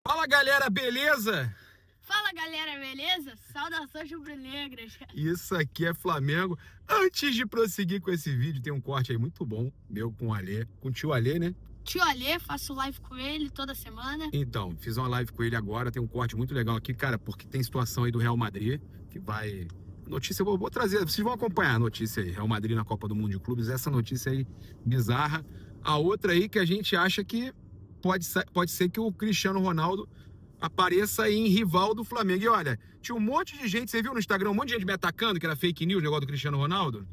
Fala galera, beleza? Fala galera, beleza? Saudações rubro-negras. Isso aqui é Flamengo. Antes de prosseguir com esse vídeo, tem um corte aí muito bom, meu com o Alê, com o tio Alê, né? Tio Alê, faço live com ele toda semana. Então, fiz uma live com ele agora, tem um corte muito legal aqui, cara, porque tem situação aí do Real Madrid, que vai... Notícia, eu vou trazer, vocês vão acompanhar a notícia aí, Real Madrid na Copa do Mundo de Clubes, essa notícia aí bizarra. A outra aí que a gente acha que pode ser que o Cristiano Ronaldo apareça aí em rival do Flamengo. E olha, tinha um monte de gente, você viu no Instagram, um monte de gente me atacando, que era fake news, o negócio do Cristiano Ronaldo?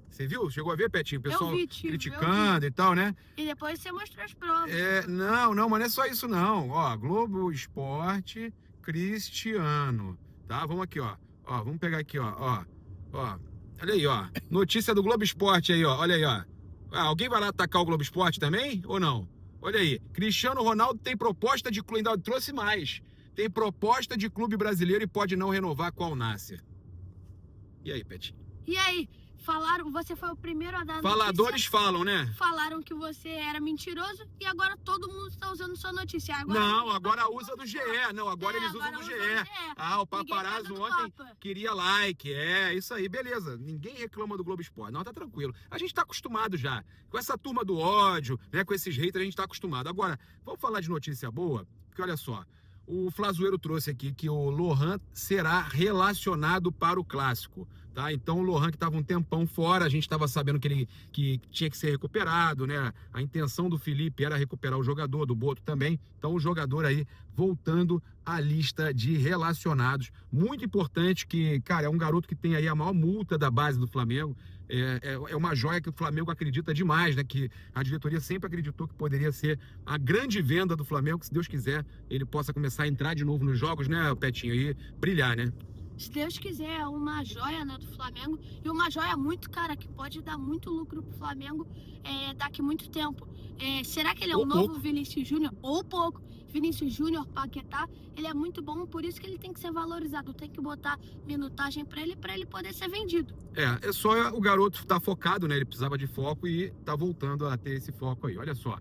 Você viu? Chegou a ver, Petinho? O pessoal Eu vi, tio, criticando e tal, né? E depois você mostrou as provas. Não, mas não é só isso não. Ó, Globo Esporte, Cristiano, tá? Vamos aqui, ó. Ó, vamos pegar aqui, ó. Olha aí, ó. Notícia do Globo Esporte aí, ó. Olha aí, ó. Ah, alguém vai lá atacar o Globo Esporte também ou não? Olha aí. Cristiano Ronaldo tem proposta de clube, ainda trouxe mais. Tem proposta de clube brasileiro e pode não renovar com a Al Nassr. E aí, Petinho? E aí, falaram, você foi o primeiro a dar Faladores falam, né? Falaram que você era mentiroso e agora todo mundo está usando sua notícia. Agora usa do GE. Não, agora eles usam do GE. Ah, o paparazzo ontem queria like. É, isso aí, beleza. Ninguém reclama do Globo Esporte. Não, tá tranquilo. A gente tá acostumado já. Com essa turma do ódio, né? Com esses haters, a gente tá acostumado. Agora, vamos falar de notícia boa? Porque olha só. O Flazoeiro trouxe aqui que o Lohan será relacionado para o Clássico, tá? Então o Lohan que estava um tempão fora, a gente estava sabendo que ele tinha que ser recuperado, né? A intenção do Felipe era recuperar o jogador, do Boto também. Então o jogador aí voltando à lista de relacionados. Muito importante que, cara, é um garoto que tem aí a maior multa da base do Flamengo. É uma joia que o Flamengo acredita demais, né? Que a diretoria sempre acreditou que poderia ser a grande venda do Flamengo, que se Deus quiser ele possa começar a entrar de novo nos jogos, né, Petinho, e brilhar, né? Se Deus quiser, é uma joia, né, do Flamengo, e uma joia muito cara, que pode dar muito lucro pro Flamengo daqui muito tempo. Será que ele é o novo Vinícius Júnior? Ou pouco. Vinícius Júnior, Paquetá, ele é muito bom, por isso que ele tem que ser valorizado, tem que botar minutagem para ele poder ser vendido. É só o garoto estar focado, né? Ele precisava de foco e tá voltando a ter esse foco aí. Olha só.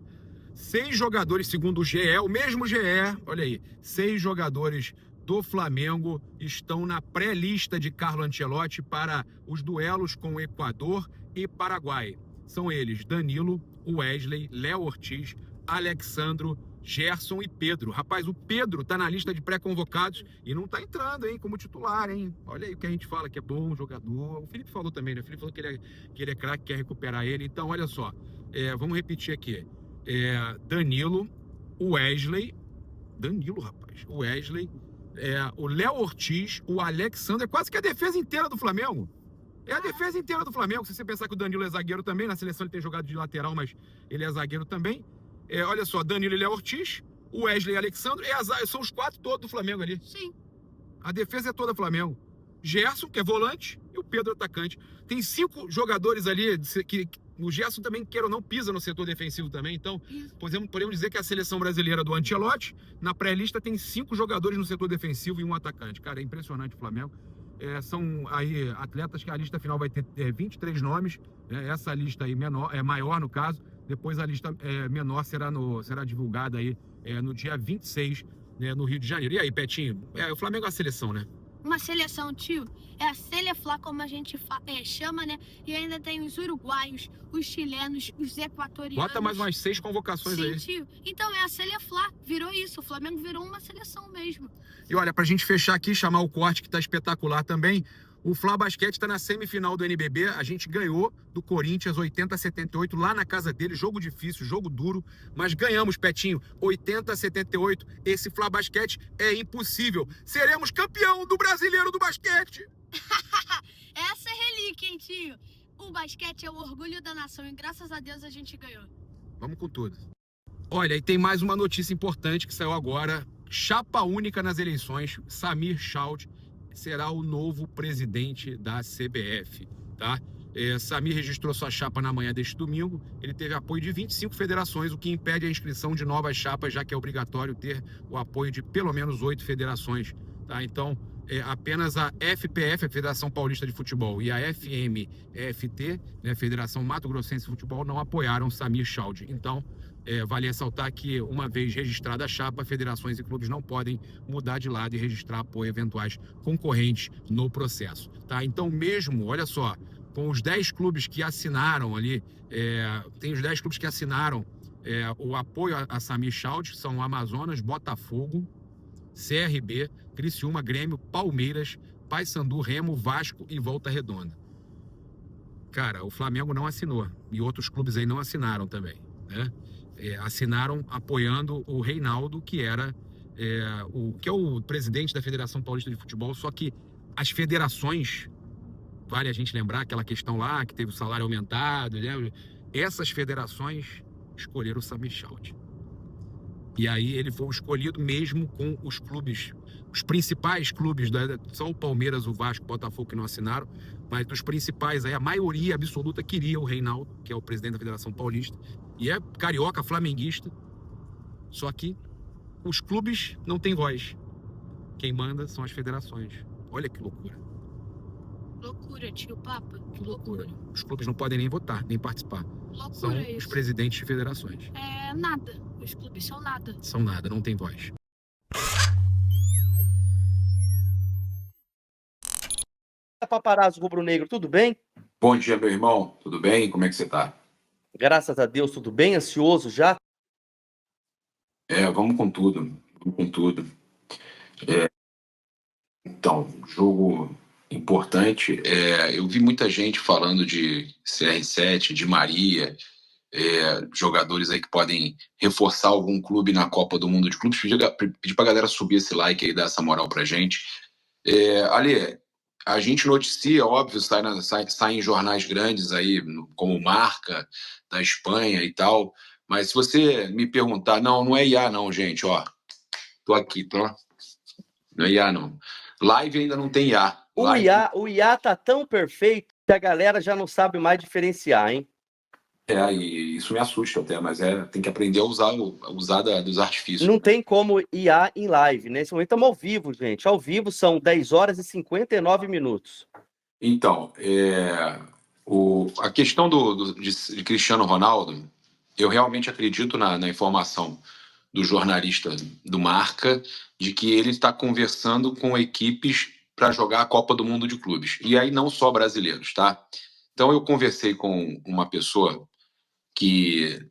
6 jogadores, segundo o GE, o mesmo GE, olha aí, 6 jogadores do Flamengo estão na pré-lista de Carlo Ancelotti para os duelos com Equador e Paraguai. São eles Danilo, Wesley, Léo Ortiz, Alexandro, Gerson e Pedro. Rapaz, o Pedro tá na lista de pré-convocados e não tá entrando, hein, como titular, hein? Olha aí o que a gente fala, que é bom jogador. O Felipe falou também, né? O Felipe falou que ele é craque, quer recuperar ele. Então, olha só, vamos repetir aqui. Danilo, Wesley, o Wesley, o Léo Ortiz, o Alexandre, quase que a defesa inteira do Flamengo. É a defesa inteira do Flamengo. Se você pensar que o Danilo é zagueiro também, na seleção ele tem jogado de lateral, mas ele é zagueiro também. Olha só, Danilo e Léo Ortiz, o Wesley e Alexandre, são os 4 todos do Flamengo ali. Sim. A defesa é toda Flamengo. Gerson, que é volante, e o Pedro, atacante. Tem 5 jogadores ali que o Gerson também, queira ou não, pisa no setor defensivo também. Então, podemos dizer que a seleção brasileira do Ancelotti, na pré-lista, tem 5 jogadores no setor defensivo e um atacante. Cara, é impressionante o Flamengo. São aí atletas que a lista final vai ter 23 nomes. Né? Essa lista aí maior, no caso. Depois a lista menor será divulgada aí no dia 26, né, no Rio de Janeiro. E aí, Petinho? O Flamengo é uma seleção, né? Uma seleção, tio, é a Seleflá, como a gente chama, né? E ainda tem os uruguaios, os chilenos, os equatorianos. Bota mais umas 6 convocações. Sim, aí. Tio. Então é a Seleflá, virou isso. O Flamengo virou uma seleção mesmo. E olha, pra gente fechar aqui, chamar o corte que tá espetacular também. O Fla Basquete tá na semifinal do NBB, a gente ganhou do Corinthians 80-78 lá na casa dele, jogo difícil, jogo duro, mas ganhamos, Petinho, 80-78. Esse Fla Basquete é impossível. Seremos campeão do Brasileiro do Basquete. Essa é relíquia, hein, tio? O basquete é o orgulho da nação e graças a Deus a gente ganhou. Vamos com tudo. Olha, e tem mais uma notícia importante que saiu agora. Chapa única nas eleições, Samir Chaud será o novo presidente da CBF, tá? Samir registrou sua chapa na manhã deste domingo. Ele teve apoio de 25 federações, o que impede a inscrição de novas chapas, já que é obrigatório ter o apoio de pelo menos 8 federações, tá? Então, apenas a FPF, a Federação Paulista de Futebol, e a FMFT, né, Federação Mato Grossense de Futebol, não apoiaram Samir Chaud. Então, Vale ressaltar que, uma vez registrada a chapa, federações e clubes não podem mudar de lado e registrar apoio a eventuais concorrentes no processo. Tá? Então, mesmo, olha só, com os 10 clubes que assinaram ali, tem os 10 clubes que assinaram o apoio a Samir Chaud, são Amazonas, Botafogo, CRB, Criciúma, Grêmio, Palmeiras, Paysandu, Remo, Vasco e Volta Redonda. Cara, o Flamengo não assinou e outros clubes aí não assinaram também, né? Assinaram apoiando o Reinaldo, que era que é o presidente da Federação Paulista de Futebol, só que as federações, vale a gente lembrar aquela questão lá, que teve o salário aumentado, né? Essas federações escolheram o Samir Chaud. E aí ele foi escolhido mesmo com os clubes, os principais clubes, só o Palmeiras, o Vasco, o Botafogo que não assinaram, mas dos principais aí, a maioria absoluta queria o Reinaldo, que é o presidente da Federação Paulista, e é carioca, flamenguista, só que os clubes não têm voz. Quem manda são as federações. Olha que loucura. Loucura, tio Papa. Que loucura. Os clubes não podem nem votar, nem participar. Loucura são isso. Os presidentes de federações. Nada. Os clubes são nada. São nada, não tem voz. Paparazzo rubro-negro, tudo bem? Bom dia, meu irmão. Tudo bem? Como é que você tá? Graças a Deus, tudo bem? Ansioso já? Vamos com tudo. Vamos com tudo. Então, jogo importante. Eu vi muita gente falando de CR7, de Maria, jogadores aí que podem reforçar algum clube na Copa do Mundo de Clubes. Pedir pra galera subir esse like aí, dar essa moral pra gente. Ali, a gente noticia, óbvio, sai em jornais grandes aí, como Marca, da Espanha e tal, mas se você me perguntar, não é IA não, gente, ó, tô aqui, não é IA não. Live ainda não tem IA. O IA tá tão perfeito que a galera já não sabe mais diferenciar, hein? E isso me assusta até, mas tem que aprender a usar dos artifícios. Não tem como IA em live, né? Nesse momento estamos ao vivo, gente. Ao vivo são 10 horas e 59 minutos. Então, a questão de Cristiano Ronaldo, eu realmente acredito na informação do jornalista do Marca, de que ele está conversando com equipes para jogar a Copa do Mundo de Clubes. E aí não só brasileiros, tá? Então eu conversei com uma pessoa que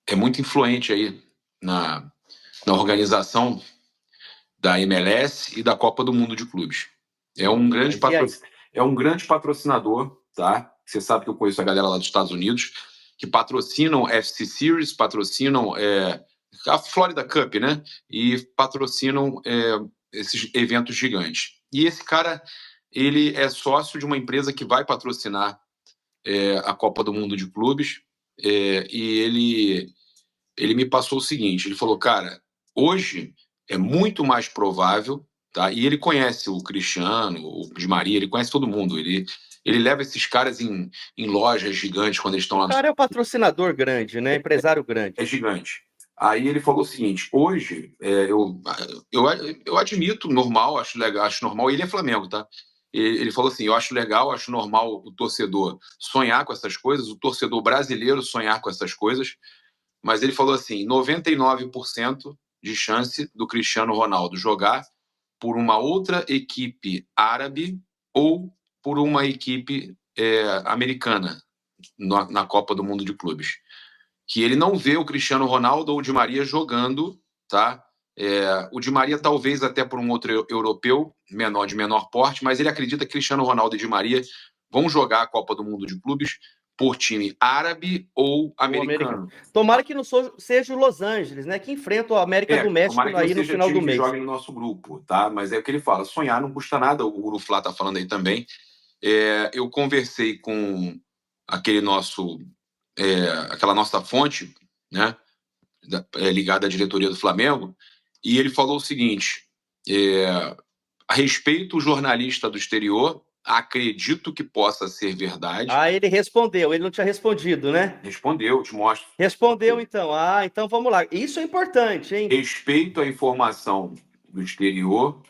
é muito influente aí na organização da MLS e da Copa do Mundo de Clubes. É um grande patrocinador, tá? Você sabe que eu conheço a galera lá dos Estados Unidos, que patrocinam FC Series, patrocinam a Florida Cup, né? E patrocinam esses eventos gigantes. E esse cara, ele é sócio de uma empresa que vai patrocinar a Copa do Mundo de Clubes, e ele me passou o seguinte, ele falou, cara, hoje é muito mais provável, tá? E ele conhece o Cristiano, o Di Maria, ele conhece todo mundo, ele leva esses caras em lojas gigantes quando eles estão lá. O cara é um patrocinador grande, né? Empresário grande. É gigante. Aí ele falou o seguinte, hoje, eu admito, normal, acho legal, acho normal, ele é Flamengo, tá? Ele falou assim, eu acho legal, acho normal o torcedor sonhar com essas coisas, o torcedor brasileiro sonhar com essas coisas, mas ele falou assim, 99% de chance do Cristiano Ronaldo jogar por uma outra equipe árabe ou por uma equipe americana na Copa do Mundo de Clubes. Que ele não vê o Cristiano Ronaldo ou o Di Maria jogando, tá? O Di Maria talvez até por um outro europeu de menor porte, mas ele acredita que Cristiano Ronaldo e Di Maria vão jogar a Copa do Mundo de Clubes por time árabe ou americano. Tomara que não seja o Los Angeles, né? Que enfrenta o América do México aí no final do mês. Que jogue no nosso grupo, tá? Mas é o que ele fala, sonhar não custa nada, o Guru Flá tá falando aí também. Eu conversei com aquele aquela nossa fonte, né? Ligada à diretoria do Flamengo, e ele falou o seguinte, a respeito o jornalista do exterior, acredito que possa ser verdade. Ele respondeu, ele não tinha respondido, né? Respondeu, te mostro. Respondeu, então. Então vamos lá. Isso é importante, hein? Respeito à informação do exterior,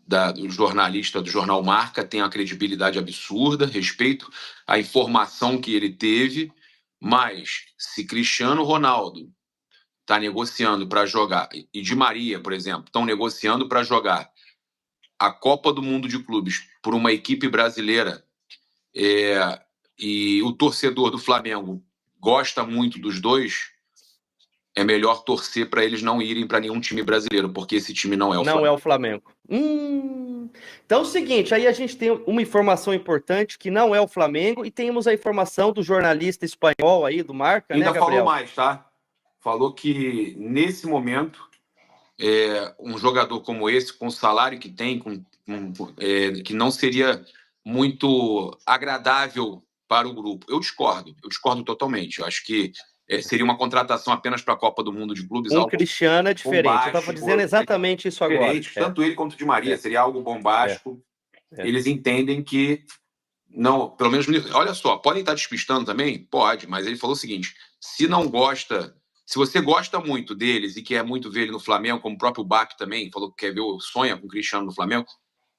do jornalista do jornal Marca, tem uma credibilidade absurda, respeito à informação que ele teve, mas se Cristiano Ronaldo está negociando para jogar, e Di Maria, por exemplo, estão negociando para jogar a Copa do Mundo de Clubes por uma equipe brasileira, e o torcedor do Flamengo gosta muito dos dois, é melhor torcer para eles não irem para nenhum time brasileiro, porque esse time não é o Flamengo. Não é o Flamengo. Então é o seguinte, aí a gente tem uma informação importante que não é o Flamengo e temos a informação do jornalista espanhol aí, do Marca, Ainda né, Gabriel? falou mais, tá? Falou que nesse momento um jogador como esse, com o salário que tem, que não seria muito agradável para o grupo. Eu discordo totalmente. Eu acho que seria uma contratação apenas para a Copa do Mundo de Clubes. Um Cristiano é diferente. Eu estava dizendo exatamente isso agora. Tanto ele quanto o Di Maria. Seria algo bombástico. Eles entendem que não, pelo menos, olha só, podem estar despistando também? Pode, mas ele falou o seguinte: se não gosta, se você gosta muito deles e quer muito ver ele no Flamengo, como o próprio Bach também falou que quer ver, sonha com o Cristiano no Flamengo,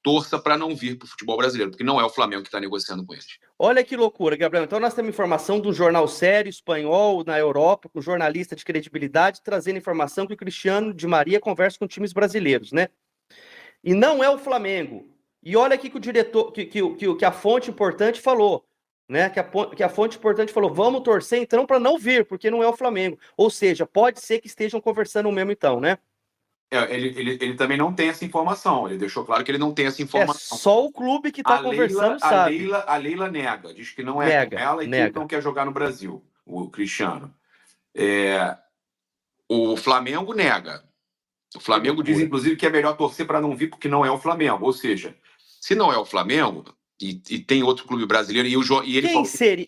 torça para não vir para o futebol brasileiro, porque não é o Flamengo que está negociando com eles. Olha que loucura, Gabriel. Então nós temos informação de um jornal sério, espanhol, na Europa, com jornalista de credibilidade, trazendo informação que o Cristiano Di Maria conversa com times brasileiros, né? E não é o Flamengo. E olha aqui que o diretor, que a fonte importante falou, né? Que a fonte importante falou: vamos torcer então para não vir, porque não é o Flamengo. Ou seja, pode ser que estejam conversando mesmo então, né? Ele também não tem essa informação. Ele deixou claro que ele não tem essa informação. Só o clube que está conversando sabe. A Leila nega, diz que não é com ela e que não quer jogar no Brasil, o Cristiano. O Flamengo nega. O Flamengo diz, inclusive, que é melhor torcer para não vir porque não é o Flamengo. Ou seja, se não é o Flamengo e tem outro clube brasileiro, e ele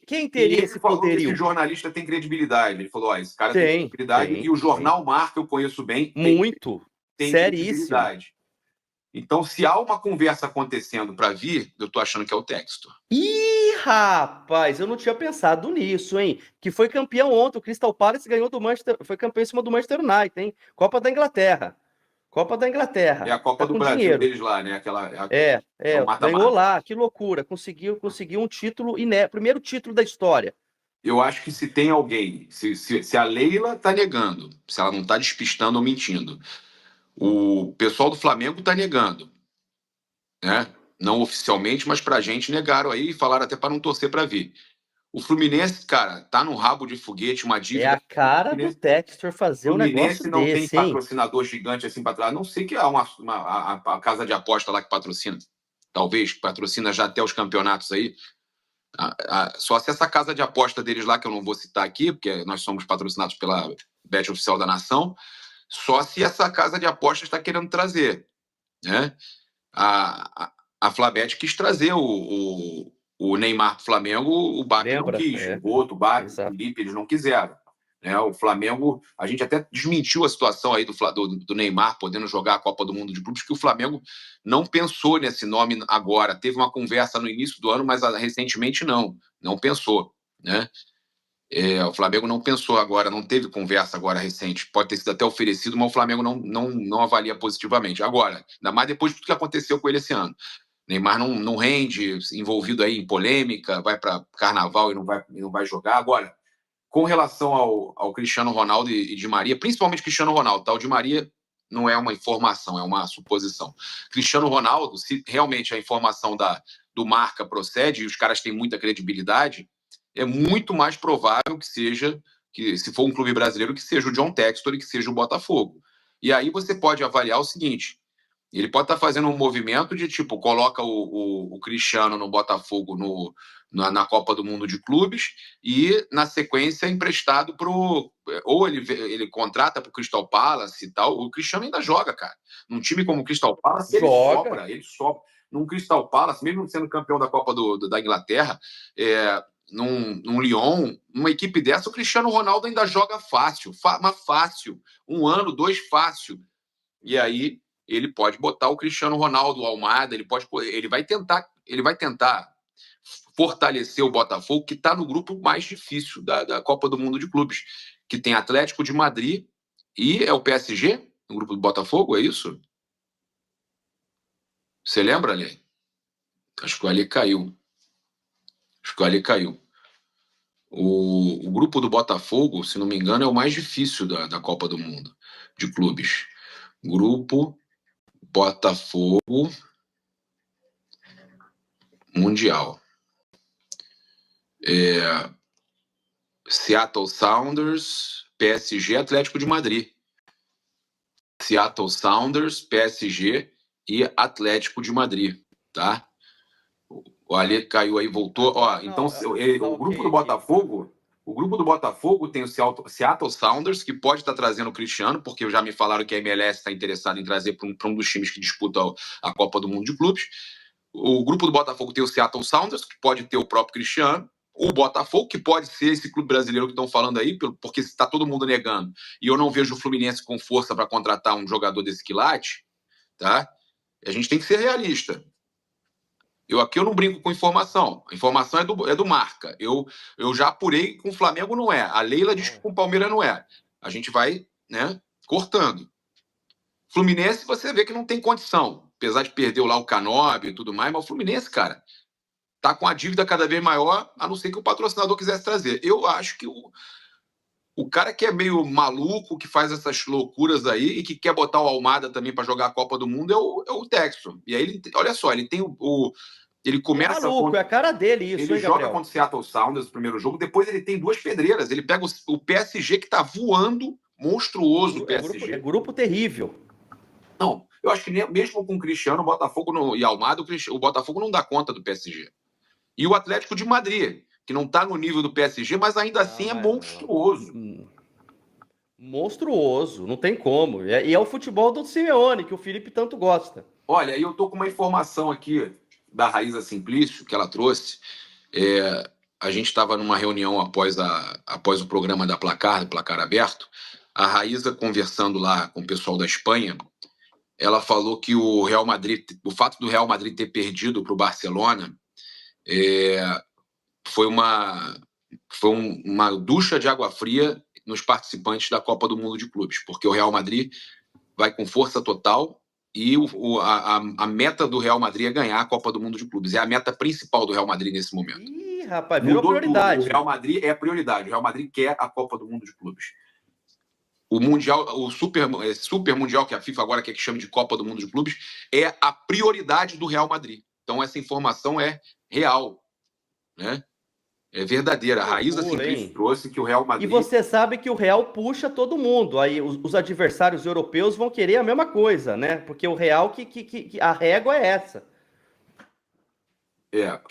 quem teria esse poderio? Esse jornalista tem credibilidade. Ele falou: esse cara tem credibilidade. E o jornal Marca, eu conheço bem. Muito. Tem credibilidade. Então, se há uma conversa acontecendo para vir, eu tô achando que é o Textor. Ih, rapaz, eu não tinha pensado nisso, hein? Que foi campeão ontem, o Crystal Palace ganhou do Manchester, foi campeão em cima do Manchester United, hein? Copa da Inglaterra. É a Copa do Brasil dinheiro deles lá, né? Ganhou lá, que loucura. Conseguiu um título inédito, primeiro título da história. Eu acho que se tem alguém, se a Leila tá negando, se ela não tá despistando ou mentindo, o pessoal do Flamengo tá negando, né? Não oficialmente, mas pra gente negaram aí e falaram até para não torcer para vir. O Fluminense, cara, tá no rabo de foguete, uma dívida. É a cara do Textor fazer um negócio desse, hein? O Fluminense não tem patrocinador gigante assim para trás. A não sei que há a casa de aposta lá que patrocina. Talvez, que patrocina já até os campeonatos aí. Só se essa casa de aposta deles lá, que eu não vou citar aqui, porque nós somos patrocinados pela Bet Oficial da Nação, só se essa casa de apostas está querendo trazer, né? A Flabet quis trazer o Neymar pro Flamengo, o Bach não quis. O outro, o Bach, o Felipe, eles não quiseram. Né? O Flamengo, a gente até desmentiu a situação aí do Neymar podendo jogar a Copa do Mundo de Clubes, que o Flamengo não pensou nesse nome agora. Teve uma conversa no início do ano, mas recentemente não pensou. Né? O Flamengo não pensou agora, não teve conversa agora recente. Pode ter sido até oferecido, mas o Flamengo não avalia positivamente. Agora, ainda mais depois de tudo que aconteceu com ele esse ano. Neymar não rende, envolvido aí em polêmica, vai para carnaval e não vai jogar. Agora, com relação ao Cristiano Ronaldo e Di Maria, principalmente Cristiano Ronaldo, tá? O Di Maria não é uma informação, é uma suposição. Cristiano Ronaldo, se realmente a informação do Marca procede e os caras têm muita credibilidade, é muito mais provável que seja, que se for um clube brasileiro, que seja o John Textor e que seja o Botafogo. E aí você pode avaliar o seguinte: ele pode estar fazendo um movimento de tipo, coloca o Cristiano no Botafogo na Copa do Mundo de Clubes e, na sequência, emprestado ou ele contrata para o Crystal Palace e tal. O Cristiano ainda joga, cara. Num time como o Crystal Palace, ele sobra. Num Crystal Palace, mesmo sendo campeão da Copa da Inglaterra, num Lyon, numa equipe dessa, o Cristiano Ronaldo ainda joga fácil, mas fácil. 1 ano, 2 fácil. E aí ele pode botar o Cristiano Ronaldo, o Almada, ele vai tentar fortalecer o Botafogo, que está no grupo mais difícil da Copa do Mundo de Clubes, que tem Atlético de Madrid e o PSG no grupo do Botafogo, é isso? Você lembra, Ale? Acho que o Ale caiu. O grupo do Botafogo, se não me engano, é o mais difícil da Copa do Mundo de clubes. Grupo Botafogo Mundial. Seattle Sounders, PSG, Atlético de Madrid. Seattle Sounders, PSG e Atlético de Madrid, tá? O Ale caiu aí, voltou. Ó, então, o grupo do Botafogo, tem o Seattle Sounders, que pode estar trazendo o Cristiano, porque já me falaram que a MLS está interessada em trazer para um dos times que disputa a Copa do Mundo de Clubes. O grupo do Botafogo tem o Seattle Sounders, que pode ter o próprio Cristiano. O Botafogo, que pode ser esse clube brasileiro que estão falando aí, porque está todo mundo negando. E eu não vejo o Fluminense com força para contratar um jogador desse quilate, tá? A gente tem que ser realista. Aqui eu não brinco com informação. A informação é do Marca. Eu já apurei com o Flamengo, não é. A Leila diz que com o Palmeiras não é. A gente vai, né, cortando. Fluminense, você vê que não tem condição. Apesar de perder lá o Canóbio e tudo mais, mas o Fluminense, cara, tá com a dívida cada vez maior, a não ser que o patrocinador quisesse trazer. Eu acho que o cara que é meio maluco, que faz essas loucuras aí e que quer botar o Almada também para jogar a Copa do Mundo é o Textor. E aí, olha só, ele tem ele começa... É maluco, é a cara dele isso, ele joga contra o Seattle Sounders no primeiro jogo, depois ele tem 2 pedreiras. Ele pega o PSG, que tá voando, monstruoso o PSG. É grupo terrível. Não, eu acho que mesmo com o Cristiano, o Botafogo e Almada, o Botafogo não dá conta do PSG. E o Atlético de Madrid, que não está no nível do PSG, mas ainda assim é monstruoso. Monstruoso, não tem como. E é o futebol do Simeone, que o Felipe tanto gosta. Olha, eu tô com uma informação aqui da Raíza Simplício, que ela trouxe. A gente estava numa reunião após o programa do Placar Aberto. A Raíza, conversando lá com o pessoal da Espanha, ela falou que o fato do Real Madrid ter perdido para o Barcelona foi uma ducha de água fria nos participantes da Copa do Mundo de Clubes, porque o Real Madrid vai com força total e a meta do Real Madrid é ganhar a Copa do Mundo de Clubes. É a meta principal do Real Madrid nesse momento. Ih, rapaz, virou prioridade. Tudo. O Real Madrid é a prioridade. O Real Madrid quer a Copa do Mundo de Clubes. O Mundial, o Super Mundial, que a FIFA agora quer que chame de Copa do Mundo de Clubes, é a prioridade do Real Madrid. Então, essa informação é real, né? É verdadeira. A Raíza Simplício trouxe que o Real Madrid... E você sabe que o Real puxa todo mundo. Aí os adversários europeus vão querer a mesma coisa, né? Porque o Real, que a régua é essa.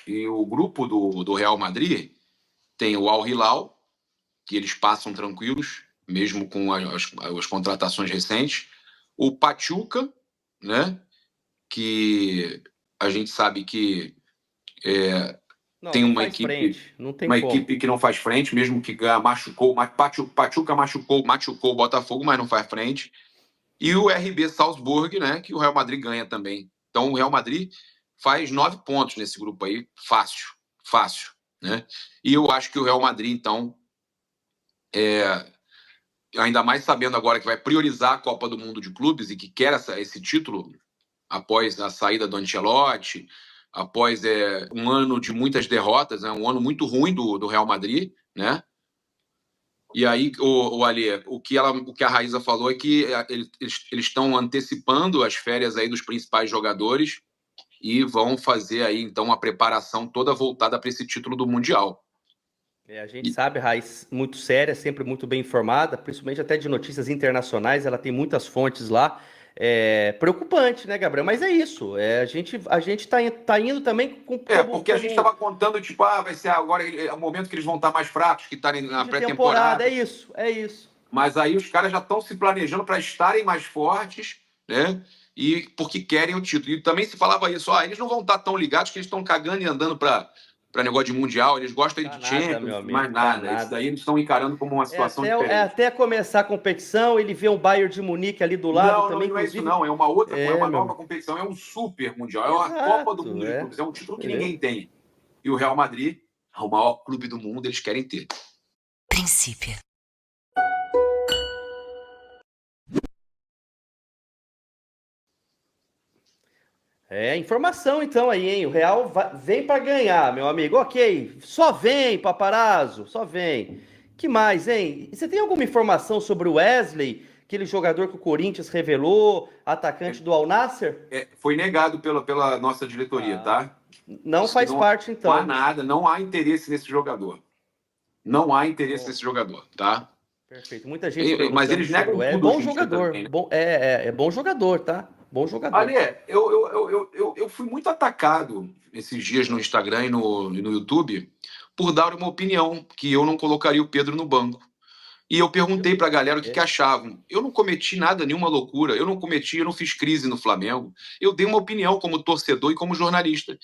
E o grupo do Real Madrid tem o Al Hilal, que eles passam tranquilos, mesmo com as contratações recentes. O Pachuca, né? Que a gente sabe que tem uma equipe que não faz frente, mesmo que machucou. Pachuca machucou o Botafogo, mas não faz frente. E o RB Salzburg, né? Que o Real Madrid ganha também. Então o Real Madrid faz 9 pontos nesse grupo aí, fácil, né? E eu acho que o Real Madrid, então, ainda mais sabendo agora que vai priorizar a Copa do Mundo de Clubes e que quer esse título após a saída do Ancelotti, após um ano de muitas derrotas, né? Um ano muito ruim do Real Madrid, né? E aí, o Ale, o que a Raíza falou é que eles estão antecipando as férias aí dos principais jogadores e vão fazer aí, então, a preparação toda voltada para esse título do Mundial. A gente sabe, Raiz, muito séria, sempre muito bem informada, principalmente até de notícias internacionais, ela tem muitas fontes lá. Preocupante, né, Gabriel? Mas é isso. A gente tá indo também com... porque a gente estava contando, tipo, vai ser agora o momento que eles vão estar mais fracos, que estarem na pré-temporada. É isso. Mas aí os caras já estão se planejando para estarem mais fortes, né? E porque querem o título. E também se falava isso, eles não vão estar tão ligados que eles estão cagando e andando para negócio de Mundial, eles gostam de Champions, mais nada. Isso daí eles estão encarando como uma situação diferente. Até começar a competição, ele vê um Bayern de Munique ali do lado também. Não é isso não, é uma outra, é uma nova competição, é um Super Mundial, é uma Copa do Mundo de Clubes, é um título que ninguém tem. E o Real Madrid, o maior clube do mundo, eles querem ter. Princípio. É, informação então aí, hein? O Real vem para ganhar, meu amigo. Ok, só vem, paparazzo, só vem. Que mais, hein? E você tem alguma informação sobre o Wesley, aquele jogador que o Corinthians revelou, atacante do Al Nassr? Foi negado pela nossa diretoria, Ah, tá? não Diz que faz parte não há então. nada, não há interesse nesse jogador. Não há interesse nesse jogador, tá? Perfeito. Muita gente Mas perguntando eles sobre negam o Wesley. tudo Bom hoje em dia jogador. também, né? É bom jogador, tá? Bom jogador. Ali, eu fui muito atacado esses dias no Instagram e no YouTube por dar uma opinião que eu não colocaria o Pedro no banco. E eu perguntei pra galera o que achavam. Eu não cometi nada, nenhuma loucura. Eu não fiz crise no Flamengo. Eu dei uma opinião como torcedor e como jornalista.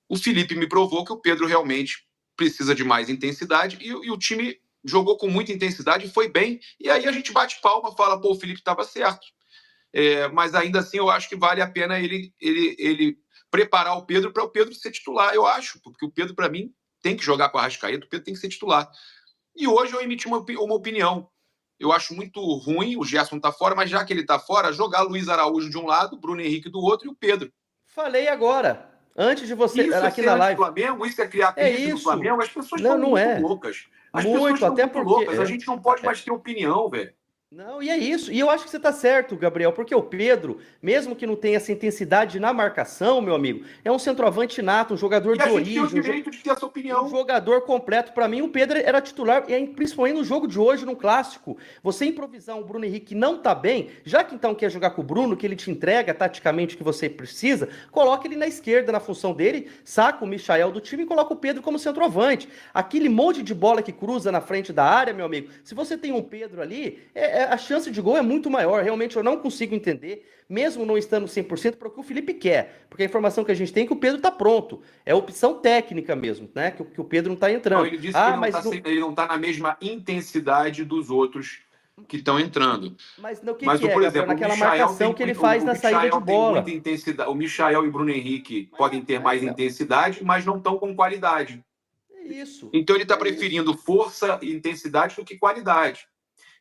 O Felipe me provou que o Pedro realmente precisa de mais intensidade e o time jogou com muita intensidade e foi bem. E aí a gente bate palma, fala, pô, o Felipe estava certo. Mas ainda assim eu acho que vale a pena ele preparar o Pedro para o Pedro ser titular, eu acho, porque o Pedro, para mim, tem que jogar com a Arrascaeta, o Pedro tem que ser titular. E hoje eu emiti uma opinião. Eu acho muito ruim, o Gerson tá fora, mas já que ele tá fora, jogar Luiz Araújo de um lado, Bruno Henrique do outro e o Pedro. Falei agora. Antes de você. Isso é Aqui ser na live. anti-Flamengo, isso é criar É crise no isso. Flamengo. As pessoas Não, estão não muito é. loucas. As pessoas Muito, estão até muito porque. loucas. A gente não pode mais ter opinião, velho. Não, e é isso. E eu acho que você tá certo, Gabriel, porque o Pedro, mesmo que não tenha essa intensidade na marcação, meu amigo, é um centroavante nato, um jogador E de a gente tem o origem, direito de ter essa um opinião. jogador completo. Para mim, o Pedro era titular, e principalmente no jogo de hoje, no clássico. Você improvisar um Bruno Henrique que não tá bem, já que então quer jogar com o Bruno, que ele te entrega taticamente o que você precisa, coloca ele na esquerda, na função dele, saca o Michael do time e coloca o Pedro como centroavante. Aquele monte de bola que cruza na frente da área, meu amigo, se você tem um Pedro ali, a chance de gol é muito maior. Realmente eu não consigo entender, mesmo não estando 100%, para o que o Felipe quer. Porque a informação que a gente tem é que o Pedro está pronto. É opção técnica mesmo, né? Que o Pedro não está entrando. Não, ele disse que ele não está na mesma intensidade dos outros que estão entrando. Mas no que Mas, que é, por Gabriel? exemplo, Naquela marcação que ele faz na saída de bola. Muita intensidade. O Michael e o Bruno Henrique podem ter mais intensidade, mas não estão com qualidade. É isso. Então ele está preferindo força e intensidade do que qualidade.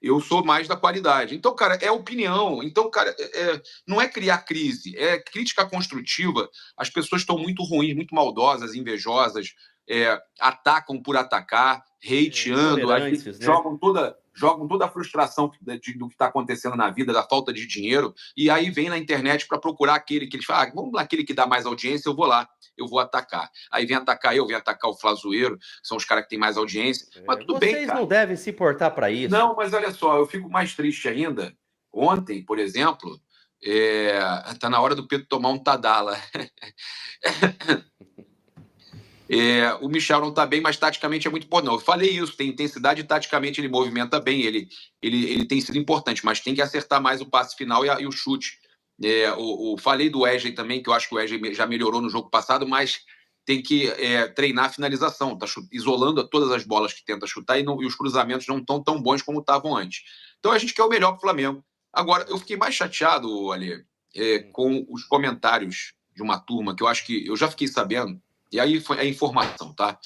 Eu sou mais da qualidade. Então, cara, é opinião. Então, cara, não é criar crise, é crítica construtiva. As pessoas estão muito ruins, muito maldosas, invejosas, atacam por atacar, hateando, né? jogam toda a frustração do que está acontecendo na vida, da falta de dinheiro, e aí vem na internet para procurar aquele que eles falam, vamos lá, aquele que dá mais audiência, eu vou lá, eu vou atacar. Aí vem atacar o Flazoeiro, que são os caras que têm mais audiência, mas tudo bem, cara. Vocês não devem se portar para isso. Não, mas olha só, eu fico mais triste ainda. Ontem, por exemplo, tá na hora do Pedro tomar um Tadala. O Michel não está bem, mas taticamente é muito importante. Eu falei isso, tem intensidade e taticamente ele movimenta bem, ele tem sido importante, mas tem que acertar mais o passe final e o chute. Falei do Wesley também, que eu acho que o Wesley já melhorou no jogo passado, mas tem que treinar a finalização, tá isolando todas as bolas que tenta chutar e os cruzamentos não estão tão bons como estavam antes. Então a gente quer o melhor para o Flamengo. Agora, eu fiquei mais chateado, Ale, com os comentários de uma turma que eu acho que eu já fiquei sabendo. E aí foi a informação, tá?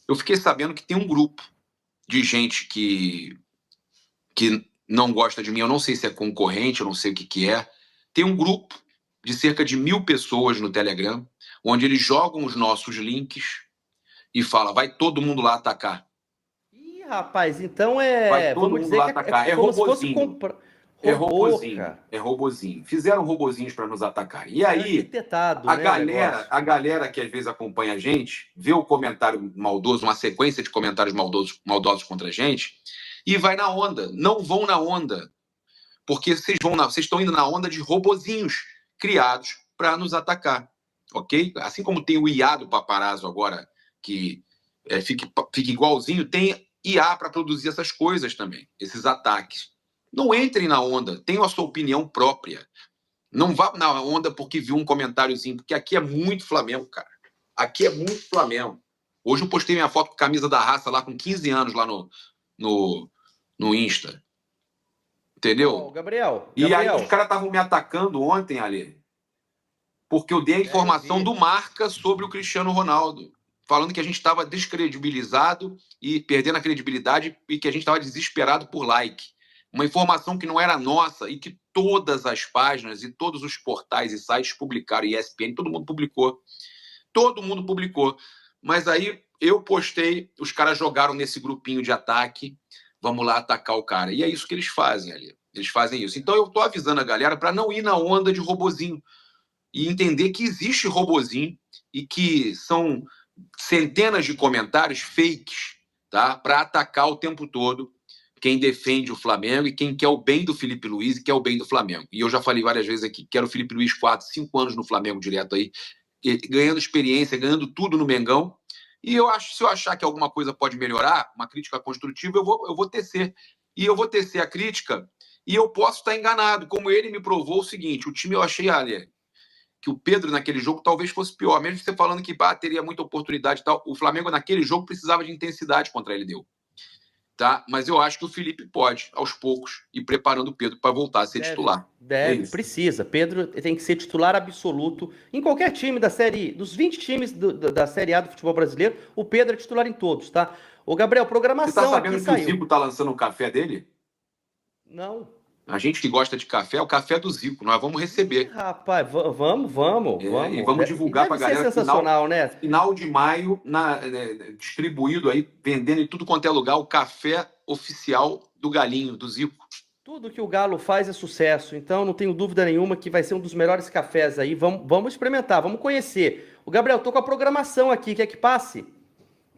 Eu fiquei sabendo que tem um grupo de gente que não gosta de mim. Eu não sei se é concorrente, eu não sei o que é. Tem um grupo de cerca de 1.000 pessoas no Telegram, onde eles jogam os nossos links e falam, vai todo mundo lá atacar. Ih, rapaz, então vai todo mundo lá atacar. É robozinho. É robozinho. Fizeram robozinhos para nos atacar. E aí, a galera que às vezes acompanha a gente, vê o comentário maldoso, uma sequência de comentários maldosos contra a gente, e vai na onda. Não vão na onda. Porque vocês estão indo na onda de robozinhos criados para nos atacar. Ok? Assim como tem o IA do Paparazzo agora, que fica igualzinho, tem IA para produzir essas coisas também, esses ataques. Não entrem na onda, tenham a sua opinião própria. Não vá na onda porque viu um comentáriozinho, porque aqui é muito Flamengo, cara. Aqui é muito Flamengo. Hoje eu postei minha foto com camisa da raça lá com 15 anos lá no Insta. Entendeu? Oh, Gabriel. E aí os caras estavam me atacando ontem, Ali, porque eu dei a informação do Marca sobre o Cristiano Ronaldo, falando que a gente estava descredibilizado e perdendo a credibilidade e que a gente estava desesperado por like. Uma informação que não era nossa e que todas as páginas e todos os portais e sites publicaram, ESPN, todo mundo publicou. Todo mundo publicou. Mas aí eu postei, os caras jogaram nesse grupinho de ataque, vamos lá atacar o cara. E é isso que eles fazem ali. Eles fazem isso. Então eu tô avisando a galera para não ir na onda de robozinho e entender que existe robozinho e que são centenas de comentários fakes, tá? Para atacar o tempo todo quem defende o Flamengo e quem quer o bem do Felipe Luiz e quer o bem do Flamengo. E eu já falei várias vezes aqui, quero o Felipe Luiz 4, 5 anos no Flamengo direto aí, ganhando experiência, ganhando tudo no Mengão. E eu acho, se eu achar que alguma coisa pode melhorar, uma crítica construtiva, eu vou tecer. E eu vou tecer a crítica e eu posso estar enganado, como ele me provou o seguinte, o time eu achei, olha, que o Pedro naquele jogo talvez fosse pior, mesmo você falando que teria muita oportunidade e tal, o Flamengo naquele jogo precisava de intensidade contra ele, deu. Tá? Mas eu acho que o Felipe pode, aos poucos, ir preparando o Pedro para voltar a ser titular. Precisa. Pedro tem que ser titular absoluto em qualquer time da série, dos 20 times da Série A do futebol brasileiro, o Pedro é titular em todos, tá? Ô, Gabriel, programação Você tá sabendo aqui que o saiu. Zico tá lançando um café dele? Não. A gente que gosta de café, é o café do Zico, nós vamos receber. Rapaz, vamos. E vamos divulgar para a galera. Sensacional, né? Final de maio, distribuído aí, vendendo em tudo quanto é lugar, o café oficial do Galinho, do Zico. Tudo que o Galo faz é sucesso, então não tenho dúvida nenhuma que vai ser um dos melhores cafés aí. Vamos experimentar, vamos conhecer. O Gabriel, tô com a programação aqui, quer que passe?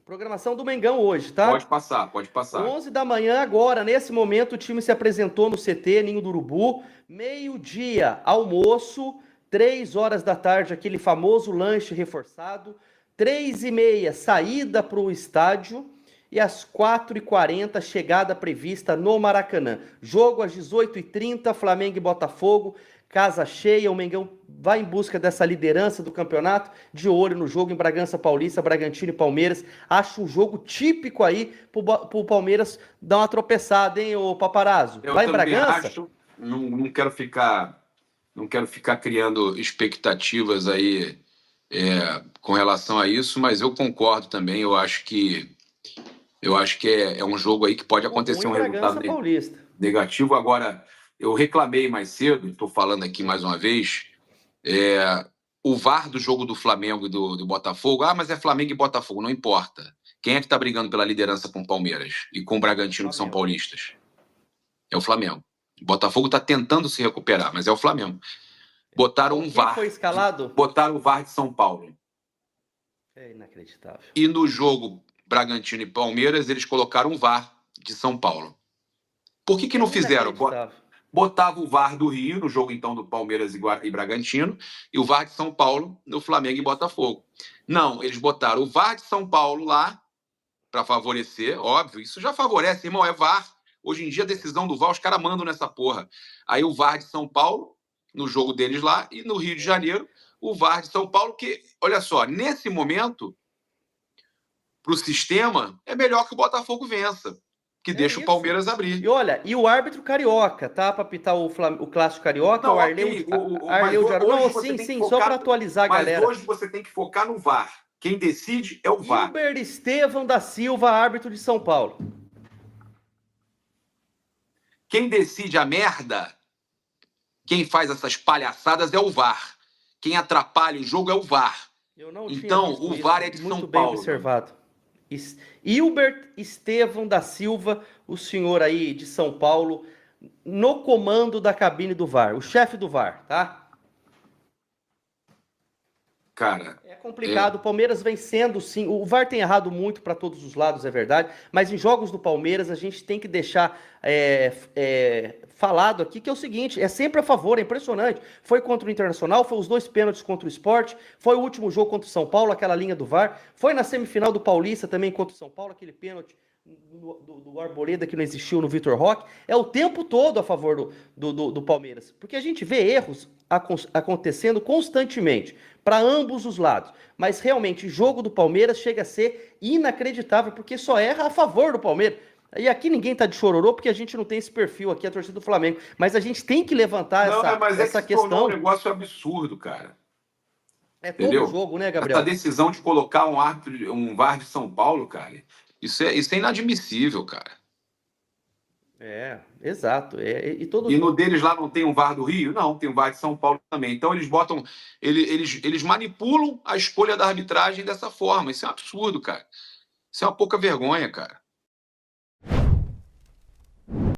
Programação do Mengão hoje, tá? Pode passar. 11 da manhã agora, nesse momento, o time se apresentou no CT, Ninho do Urubu. Meio-dia, almoço. 3 horas da tarde, aquele famoso lanche reforçado. 3h30, saída para o estádio. E às 4h40, chegada prevista no Maracanã. Jogo às 18h30, Flamengo e Botafogo. Casa cheia, o Mengão vai em busca dessa liderança do campeonato, de olho no jogo em Bragança Paulista, Bragantino e Palmeiras. Acho um jogo típico aí pro Palmeiras dar uma tropeçada, hein, ô Paparazzo? Vai em Bragança? Acho, não quero ficar criando expectativas aí com relação a isso, mas eu concordo também, eu acho que é um jogo aí que pode acontecer um resultado negativo. Agora, eu reclamei mais cedo, estou falando aqui mais uma vez, o VAR do jogo do Flamengo e do Botafogo. Mas é Flamengo e Botafogo, não importa. Quem é que está brigando pela liderança com o Palmeiras e com o Bragantino, que são paulistas? É o Flamengo. O Botafogo está tentando se recuperar, mas é o Flamengo. Botaram um VAR. Quem foi escalado? Botaram o VAR de São Paulo. É inacreditável. E no jogo Bragantino e Palmeiras, eles colocaram um VAR de São Paulo. Por que não fizeram? Botava o VAR do Rio, no jogo então do Palmeiras e Bragantino, e o VAR de São Paulo no Flamengo e Botafogo. Não, eles botaram o VAR de São Paulo lá, para favorecer, óbvio, isso já favorece, irmão, é VAR. Hoje em dia a decisão do VAR, os caras mandam nessa porra. Aí o VAR de São Paulo, no jogo deles lá, e no Rio de Janeiro, o VAR de São Paulo, que, olha só, nesse momento, para o sistema, é melhor que o Botafogo vença. Que deixa o Palmeiras abrir. E olha, e o árbitro carioca, tá? Para apitar o clássico carioca, não, o Arleu de Arão. Não, sim, só para atualizar a galera. Mas hoje você tem que focar no VAR. Quem decide é o VAR. Gilber Estevão da Silva, árbitro de São Paulo. Quem decide a merda, quem faz essas palhaçadas é o VAR. Quem atrapalha o jogo é o VAR. Então, o VAR é de São Paulo. Muito bem observado. Hilbert Estevão da Silva, o senhor aí de São Paulo, no comando da cabine do VAR, o chefe do VAR, tá? Cara, é complicado, o Palmeiras vem sendo, sim, o VAR tem errado muito para todos os lados, é verdade, mas em jogos do Palmeiras a gente tem que deixar falado aqui que é o seguinte, é sempre a favor, é impressionante, foi contra o Internacional, foi os 2 pênaltis contra o Sport, foi o último jogo contra o São Paulo, aquela linha do VAR, foi na semifinal do Paulista também contra o São Paulo, aquele pênalti do Arboleda que não existiu no Vitor Roque, é o tempo todo a favor do Palmeiras, porque a gente vê erros acontecendo constantemente, para ambos os lados, mas realmente o jogo do Palmeiras chega a ser inacreditável, porque só erra a favor do Palmeiras. E aqui ninguém tá de chororô, porque a gente não tem esse perfil aqui, a torcida do Flamengo. Mas a gente tem que levantar essa questão. É um negócio absurdo, cara. É todo Entendeu? jogo, né, Gabriel? Essa decisão de colocar um VAR de São Paulo, cara, isso é inadmissível, cara. Exato. E no deles lá não tem um VAR do Rio? Não, tem um VAR de São Paulo também. Então eles manipulam a escolha da arbitragem dessa forma. Isso é um absurdo, cara. Isso é uma pouca vergonha, cara.